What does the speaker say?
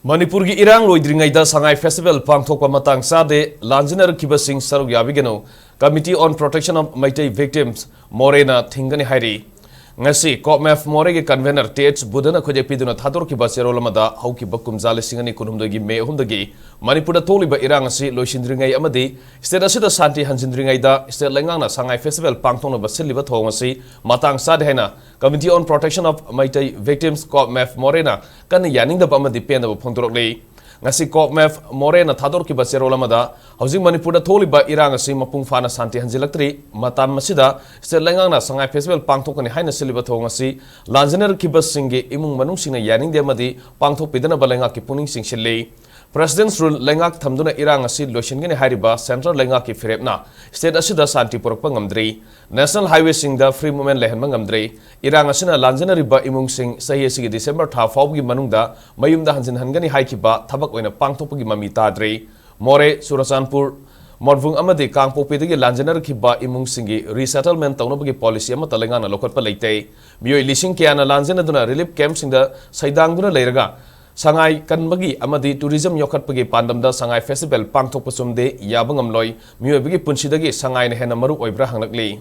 Manipur ki irang loidringaida Sangai Festival PANGTHOKPA matang CHADE lanjinar kibasing saruk yabigeno Committee on Protection of Maitai Victims MOREH na thingani hairi ngasi COPMeV MOREH ki convener TH budana khoje piduna thador ki basero lamada hauki bakum jale singani kunumdagi me humdagi Manipur da toliba irang asi loisindringai amadi state asida santi hanjindringai da state lengang na Sangai Festival pangthokna basiliba thongasi matang CHADE haina Committee on Protection of Maitai Victims COPMeV MOREH na kan yaning da amadi pen da phongtorokli ngasi COPMeV MOREH na thador ki basero lamada housing Manipur da tholiba irang asi mapung fana santi hanjilaktri matam masida state lengang na Sangai Festival pangthokani haina siliba thongasi lanjaner ki basingi imung manung singna yaning de amadi pangthok pidana balenga ki puning singshili President's rule lengak thamduna irang asi loishingani hariba central lengak ki firepna state asida santi porokpa ngamdri national highway singda free movement lehan ngamdri irang asina lanjana riba imung sing sahi asigi December tha fawgi manungda mayumda hanjin hangani haikiba thabak oina pangthokpagi mami tadri MOREH Surasanpur Morvung amadi kangpokpidagi lanjanar khiba imung singi resettlement taunabagi policy ama talengana lokatpa leite mioi lising kiana lanjana duna relief camp singda saidangduna leiraga Sangai kanbagi amadi tourism yokhatpagi pandamda Sangai Festival pangthokpa sumde yabangam loi mioi bagi punsidagi Sangai na hena maru oibra hanglakli